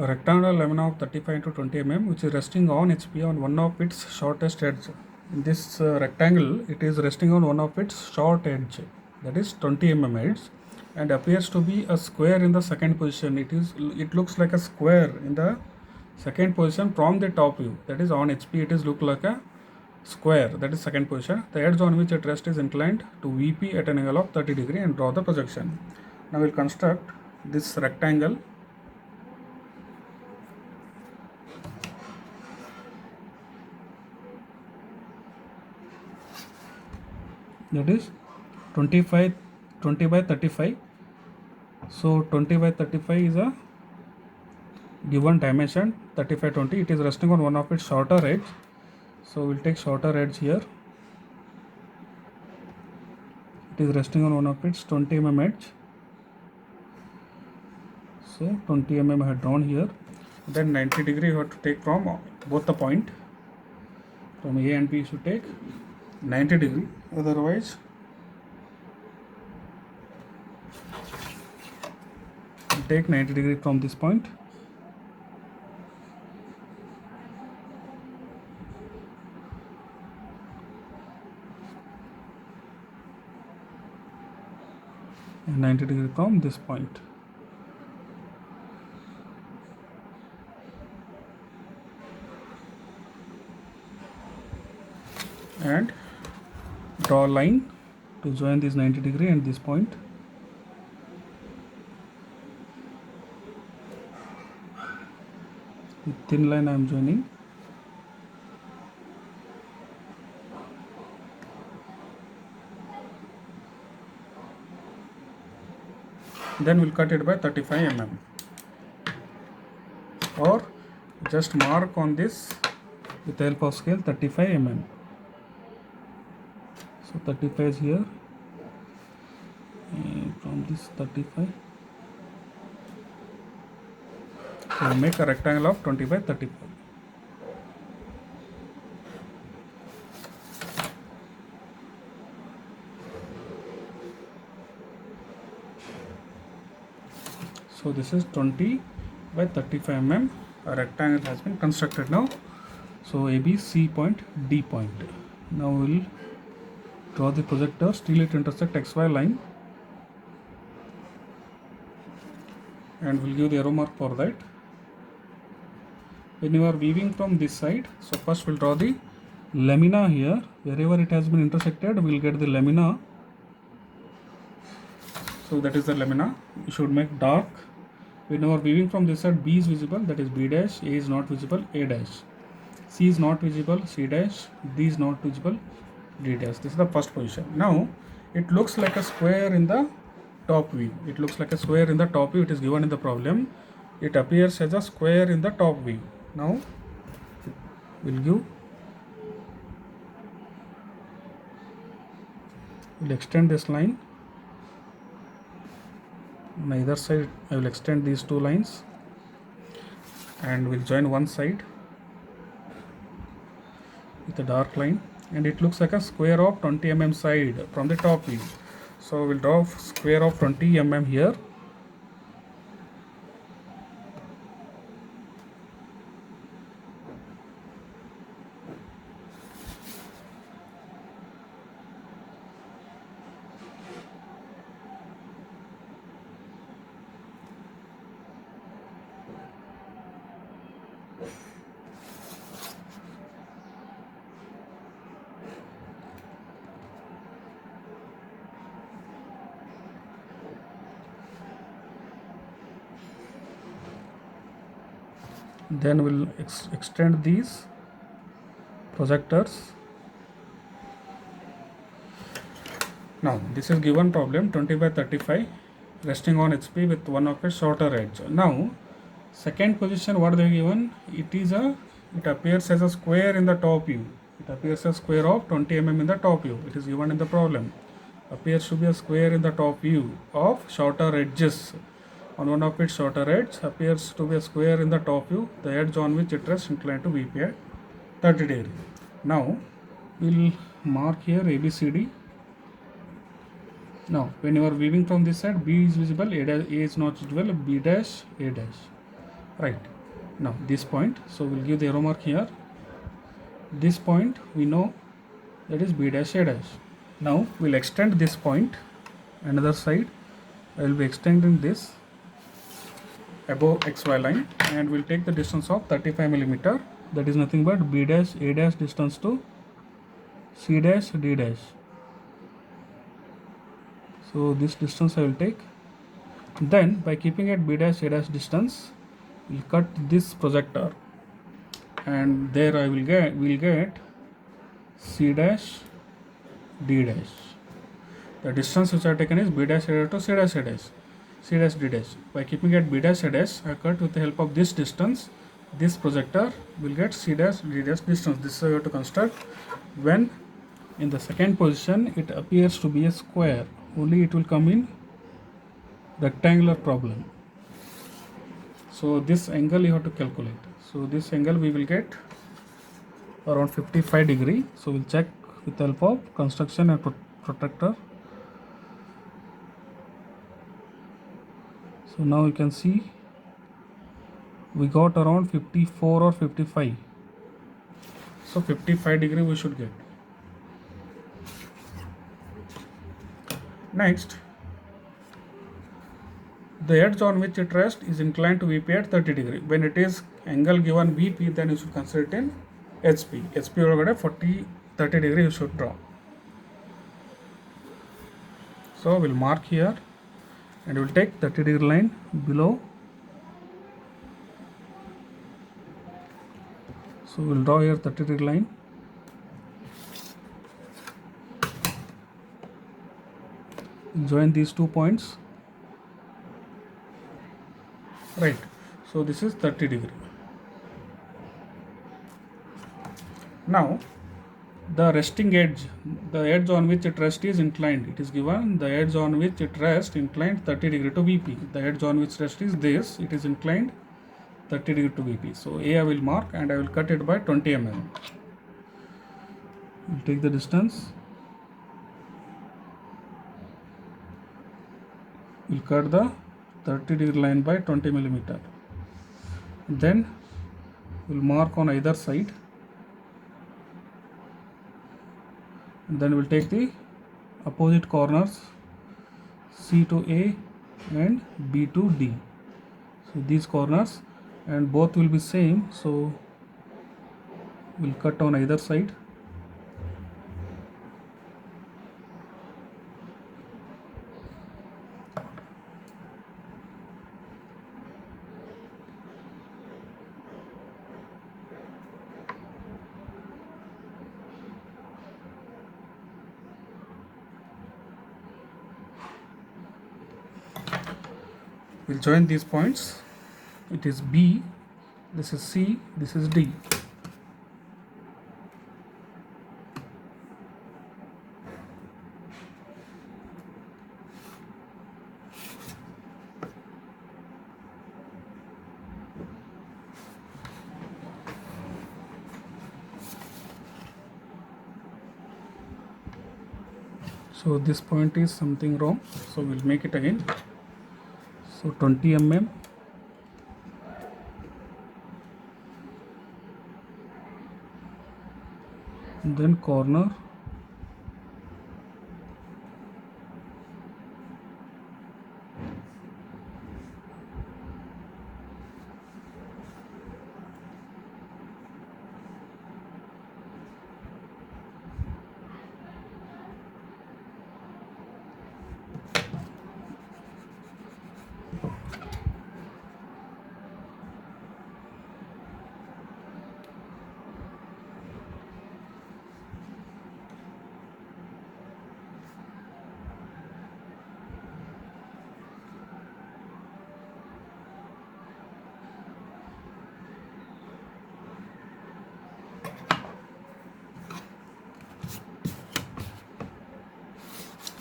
A rectangular lamina of 35 into 20 mm which is resting on HP on one of its shortest edge. In this rectangle, it is resting on one of its short edge, that is 20 mm edge, and appears to be a square in the second position. It looks like a square in the second position from the top view, that is on HP it is look like a square, that is second position. The edge on which it rests is inclined to VP at an angle of 30 degree and draw the projection. Now we'll construct this rectangle. That is 20 by 35. So 20 by 35 is a given dimension 35 20. It is resting on one of its shorter edge. So we'll take shorter edge here. It is resting on one of its 20 mm edge. So 20 mm I have drawn here. Then 90 degree you have to take from both the point. From A and B you should take 90 degree. Otherwise take 90 degree from this point. And 90 degree from this point. And draw a line to join this 90 degree and this point. With thin line I am joining. Then we'll cut it by 35 mm, or just mark on this with the help of scale 35 mm. So 35 is here, and from this 35, so we'll make a rectangle of 20 by 35. So this is 20 by 35 mm. A rectangle has been constructed now. So AB, C point, D point. Now we'll draw the projector till it intersect XY line, and we'll give the arrow mark for that. When you are weaving from this side, so first we'll draw the lamina here. Wherever it has been intersected, we'll get the lamina. So that is the lamina. You should make dark. When you are weaving from this side, B is visible, that is B dash, A is not visible, A dash, C is not visible, C dash, D is not visible, D dash. This is the first position. Now it looks like a square in the top view. It looks like a square in the top view. It is given in the problem. It appears as a square in the top view. Now we'll extend this line. On either side I will extend these two lines, and we'll join one side with a dark line, and it looks like a square of 20 mm side from the top view. So we'll draw square of 20 mm here. Then we'll extend these projectors. Now this is given problem 20 by 35 resting on HP with one of its shorter edge. Now second position, what they given, it appears as a square in the top view. It appears a square of 20 mm in the top view. It is given in the problem. Appears to be a square in the top view of shorter edges. On one of its shorter edge appears to be a square in the top view, the edge on which it rests inclined to VP at 30 degree. Now we'll mark here ABCD. Now when you are weaving from this side, B is visible, A is not visible, B dash, A dash. right? Now this point, so we'll give the arrow mark here. This point we know that is B dash A dash. Now we'll extend this point another side. I will be extending this above XY line, and we'll take the distance of 35 millimeter. That is nothing but B dash A dash distance to C dash D dash. So this distance I will take. Then by keeping at B dash A dash distance, we'll cut this projector, and there I will get C dash D dash. The distance which I have taken is B dash A dash to C dash A dash, C dash D dash. By keeping at B dash A dash, I cut with the help of this distance. This projector will get C dash D dash distance. This is how you have to construct. When in the second position it appears to be a square, only it will come in rectangular problem. So this angle you have to calculate. So this angle we will get around 55 degree. So we'll check with the help of construction and protractor. So now you can see we got around 54 or 55. So 55 degree we should get. Next, the edge on which it rests is inclined to VP at 30 degree. When it is angle given VP, then you should consider it in HP. HP over 30 degree you should draw. So we'll mark here, and we'll take 30 degree line below. So we'll draw here 30 degree line. Join these 2 points. Right. So this is 30 degree. Now the resting edge, the edge on which it rests is inclined. It is given the edge on which it rests inclined 30 degree to VP. The edge on which rest is this. It is inclined 30 degree to VP. So A I will mark, and I will cut it by 20 mm. We'll take the distance. We'll cut the 30 degree line by 20 millimeter. Then we'll mark on either side. And then we'll take the opposite corners C to A and B to D. So these corners, and both will be same, so we'll cut on either side. We'll join these points. It is B, this is C, this is D. So this point is something wrong, so we'll make it again. So 20 mm, then corner,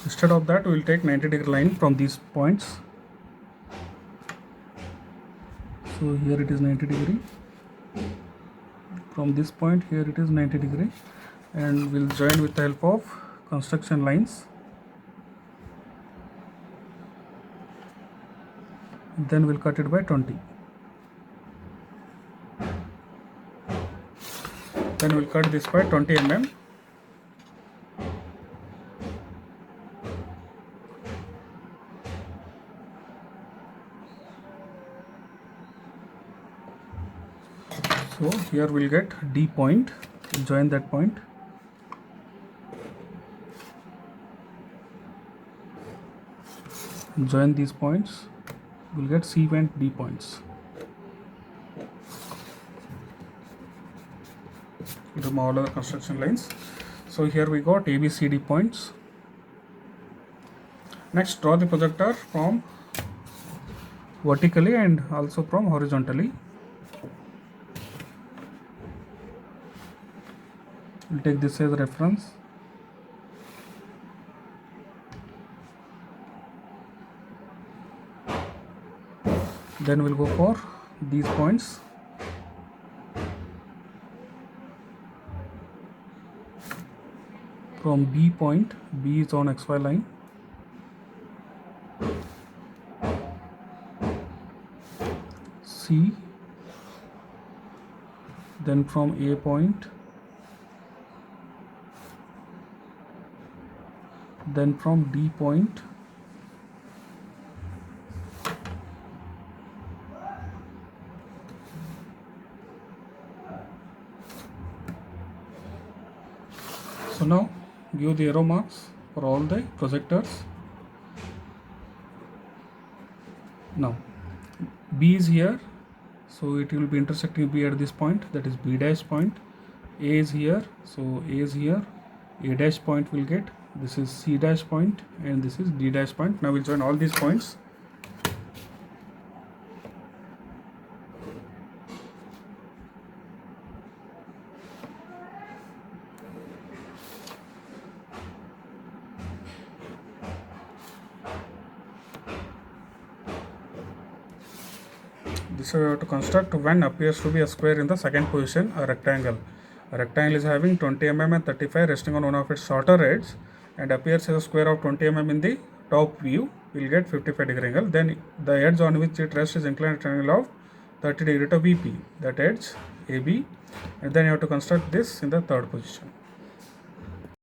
instead of that we will take 90 degree line from these points. So here it is 90 degree, from this point here it is 90 degree, and we'll join with the help of construction lines. Then we'll cut it by 20. Then we'll cut this by 20 mm. So here we'll get D point, join that point. Join these points, we'll get C and D points. Remove all other construction lines. So here we got ABCD points. Next, draw the projector from vertically and also from horizontally. We'll take this as reference. Then we'll go for these points. From B point, B is on XY line. C, then from A point, then from D point, so now give the arrow marks for all the projectors. Now B is here, so it will be intersecting B at this point, that is B dash point. A is here, so A is here. A dash point will get, this is C dash point, and this is D dash point. Now we'll join all these points. This we have to construct when appears to be a square in the second position, a rectangle. A rectangle is having 20 mm and 35 resting on one of its shorter edges and appears as a square of 20 mm in the top view. We will get 55-degree angle. Then the edge on which it rests is inclined at an angle of 30 degree to VP. That edge AB, and then you have to construct this in the third position.